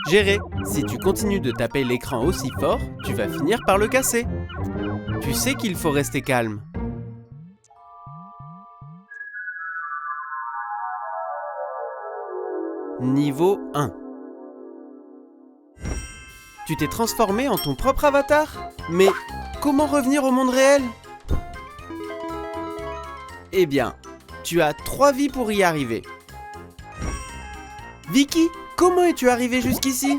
Géré, si tu continues de taper l'écran aussi fort, tu vas finir par le casser. Tu sais qu'il faut rester calme. Niveau 1. Tu t'es transformé en ton propre avatar? Mais comment revenir au monde réel? Eh bien, tu as 3 vies pour y arriver. Vicky, comment es-tu arrivé jusqu'ici?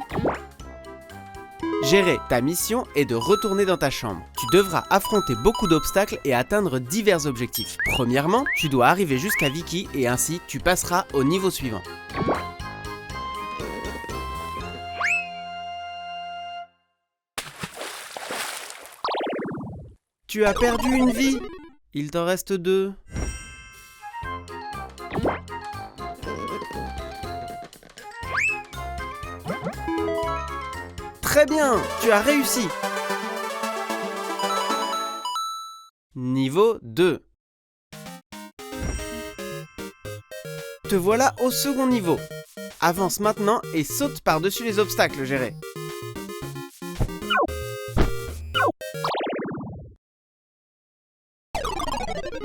Géré, ta mission est de retourner dans ta chambre. Tu devras affronter beaucoup d'obstacles et atteindre divers objectifs. Premièrement, tu dois arriver jusqu'à Vicky et ainsi tu passeras au niveau suivant. Tu as perdu une vie. Il t'en reste 2. Très bien, tu as réussi. Niveau 2. Te voilà au second niveau. Avance maintenant et saute par-dessus les obstacles, Géré.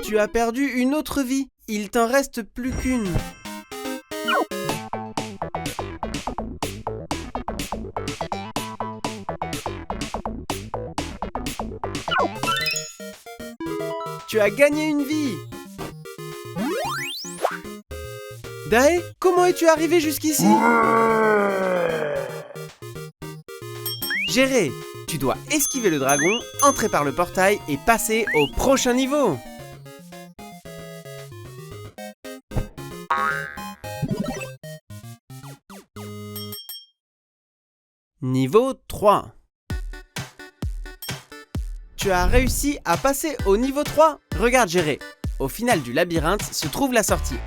Tu as perdu une autre vie. Il t'en reste plus qu'une. Tu as gagné une vie. Dae, comment es-tu arrivé jusqu'ici? Géré, tu dois esquiver le dragon, entrer par le portail et passer au prochain niveau. Niveau 3. Tu as réussi à passer au niveau 3. Regarde, Géré. Au final du labyrinthe se trouve la sortie.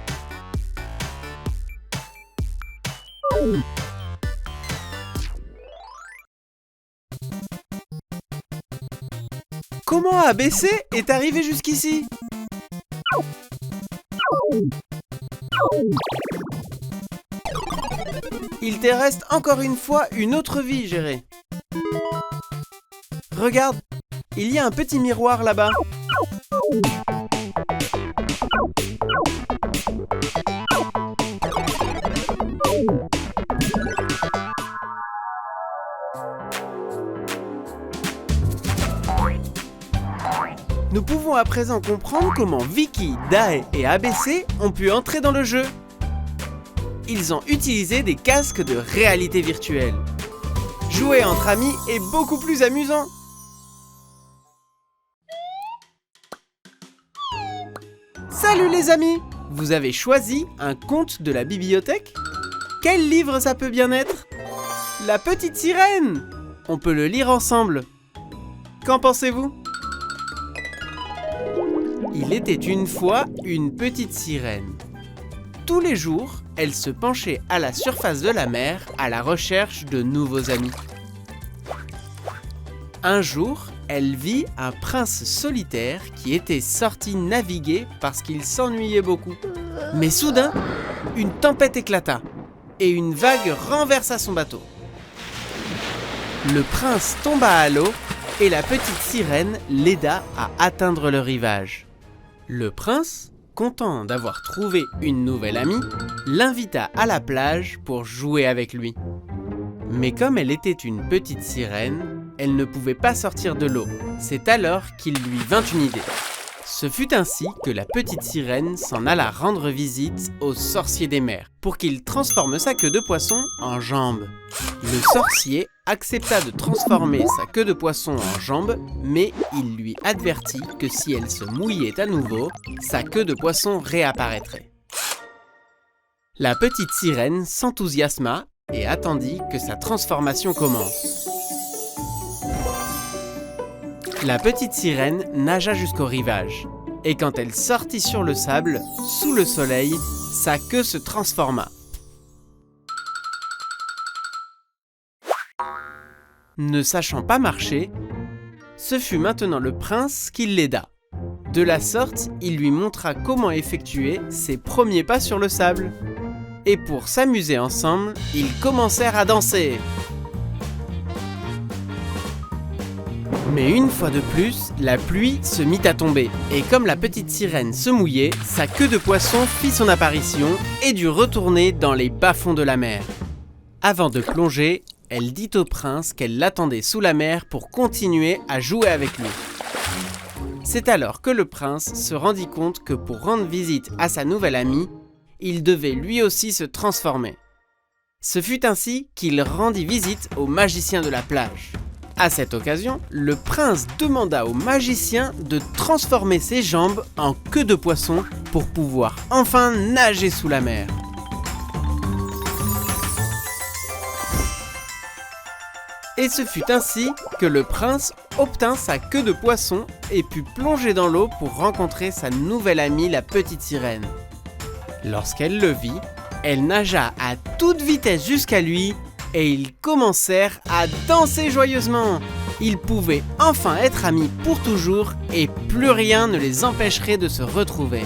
Comment ABC est arrivé jusqu'ici? Il te reste encore une fois une autre vie, Géré. Regarde, il y a un petit miroir là-bas. Nous pouvons à présent comprendre comment Vicky, Dae et ABC ont pu entrer dans le jeu. Ils ont utilisé des casques de réalité virtuelle. Jouer entre amis est beaucoup plus amusant. Salut les amis! Vous avez choisi un conte de la bibliothèque? Quel livre ça peut bien être? La petite sirène! On peut le lire ensemble. Qu'en pensez-vous? Il était une fois une petite sirène. Tous les jours, elle se penchait à la surface de la mer à la recherche de nouveaux amis. Un jour, elle vit un prince solitaire qui était sorti naviguer parce qu'il s'ennuyait beaucoup. Mais soudain, une tempête éclata et une vague renversa son bateau. Le prince tomba à l'eau et la petite sirène l'aida à atteindre le rivage. Le prince, content d'avoir trouvé une nouvelle amie, l'invita à la plage pour jouer avec lui. Mais comme elle était une petite sirène, elle ne pouvait pas sortir de l'eau. C'est alors qu'il lui vint une idée. Ce fut ainsi que la petite sirène s'en alla rendre visite au sorcier des mers pour qu'il transforme sa queue de poisson en jambe. Le sorcier accepta de transformer sa queue de poisson en jambe, mais il lui avertit que si elle se mouillait à nouveau, sa queue de poisson réapparaîtrait. La petite sirène s'enthousiasma et attendit que sa transformation commence. La petite sirène nagea jusqu'au rivage, et quand elle sortit sur le sable, sous le soleil, sa queue se transforma. Ne sachant pas marcher, ce fut maintenant le prince qui l'aida. De la sorte, il lui montra comment effectuer ses premiers pas sur le sable. Et pour s'amuser ensemble, ils commencèrent à danser. Mais une fois de plus, la pluie se mit à tomber. Et comme la petite sirène se mouillait, sa queue de poisson fit son apparition et dut retourner dans les bas-fonds de la mer. Avant de plonger, elle dit au prince qu'elle l'attendait sous la mer pour continuer à jouer avec lui. C'est alors que le prince se rendit compte que pour rendre visite à sa nouvelle amie, il devait lui aussi se transformer. Ce fut ainsi qu'il rendit visite au magicien de la plage. À cette occasion, le prince demanda au magicien de transformer ses jambes en queue de poisson pour pouvoir enfin nager sous la mer. Et ce fut ainsi que le prince obtint sa queue de poisson et put plonger dans l'eau pour rencontrer sa nouvelle amie, la petite sirène. Lorsqu'elle le vit, elle nagea à toute vitesse jusqu'à lui et ils commencèrent à danser joyeusement. Ils pouvaient enfin être amis pour toujours et plus rien ne les empêcherait de se retrouver.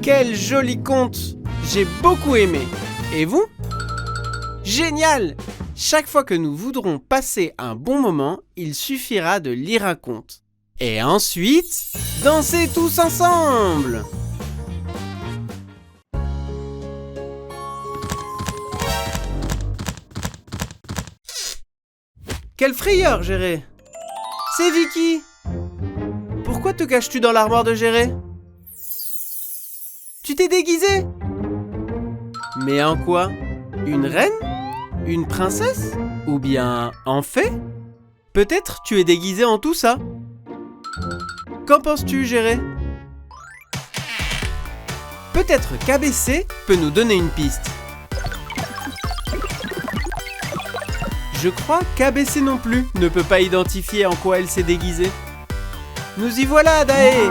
Quel joli conte! J'ai beaucoup aimé. Et vous? Génial! Chaque fois que nous voudrons passer un bon moment, il suffira de lire un conte. Et ensuite, danser tous ensemble! Quelle frayeur, Géré! C'est Vicky! Pourquoi te caches-tu dans l'armoire de Géré? Tu t'es déguisé? Mais en quoi? Une reine? Une princesse? Ou bien en fée? Peut-être tu es déguisé en tout ça? Qu'en penses-tu, Géré? Peut-être qu'ABC peut nous donner une piste. Je crois qu'ABC non plus ne peut pas identifier en quoi elle s'est déguisée. Nous y voilà, Daé!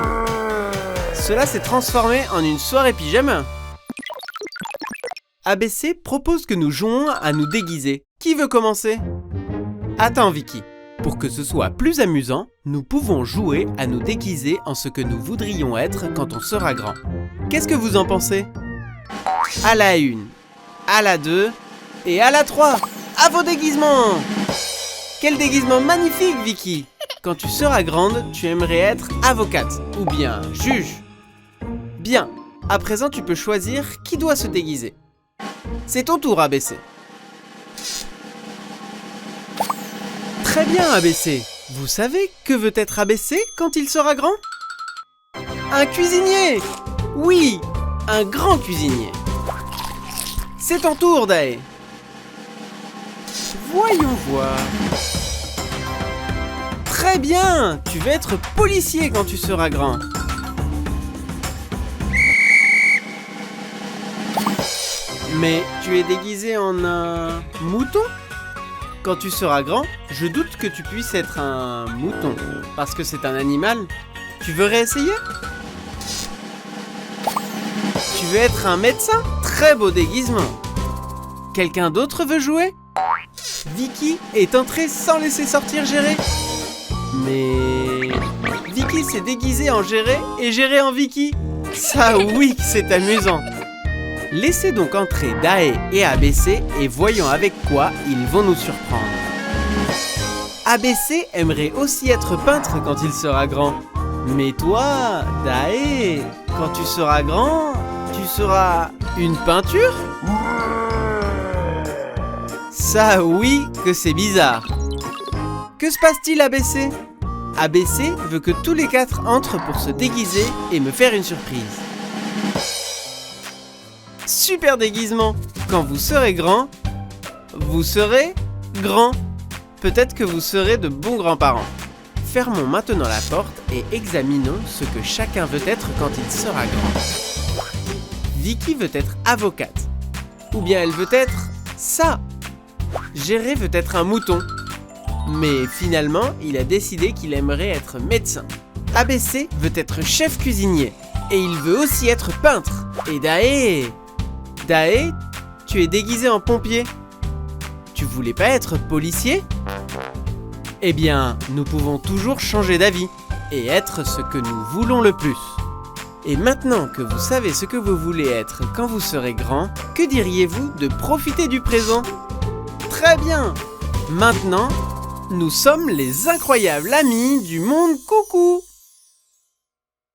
Cela s'est transformé en une soirée pyjama. ABC propose que nous jouons à nous déguiser. Qui veut commencer? Attends, Vicky. Pour que ce soit plus amusant, nous pouvons jouer à nous déguiser en ce que nous voudrions être quand on sera grand. Qu'est-ce que vous en pensez? À la 1, à la 2 et à la 3. À vos déguisements! Quel déguisement magnifique, Vicky! Quand tu seras grande, tu aimerais être avocate ou bien juge. Bien, à présent tu peux choisir qui doit se déguiser. C'est ton tour, ABC. Très bien, ABC. Vous savez que veut être ABC quand il sera grand? Un cuisinier! Oui, un grand cuisinier. C'est ton tour, Daé. Voyons voir. Très bien, tu vas être policier quand tu seras grand. Mais tu es déguisé en un mouton? Quand tu seras grand, je doute que tu puisses être un mouton, parce que c'est un animal. Tu veux réessayer? Tu veux être un médecin? Très beau déguisement. Quelqu'un d'autre veut jouer? Vicky est entrée sans laisser sortir Géré. Mais Vicky s'est déguisée en Géré et Géré en Vicky. Ça oui que c'est amusant. Laissez donc entrer Daé et ABC et voyons avec quoi ils vont nous surprendre. ABC aimerait aussi être peintre quand il sera grand. Mais toi, Daé, quand tu seras grand, tu seras une peinture? Ça oui que c'est bizarre. Que se passe-t-il, ABC? ABC veut que tous les 4 entrent pour se déguiser et me faire une surprise. Super déguisement! Quand vous serez grand, vous serez grand. Peut-être que vous serez de bons grands-parents. Fermons maintenant la porte et examinons ce que chacun veut être quand il sera grand. Vicky veut être avocate. Ou bien elle veut être ça. Géré veut être un mouton. Mais finalement, il a décidé qu'il aimerait être médecin. ABC veut être chef cuisinier. Et il veut aussi être peintre. Et Daé, tu es déguisé en pompier. Tu voulais pas être policier? Eh bien, nous pouvons toujours changer d'avis. et être ce que nous voulons le plus. Et maintenant que vous savez ce que vous voulez être quand vous serez grand, que diriez-vous de profiter du présent? Très bien! Maintenant, nous sommes les incroyables amis du monde coucou!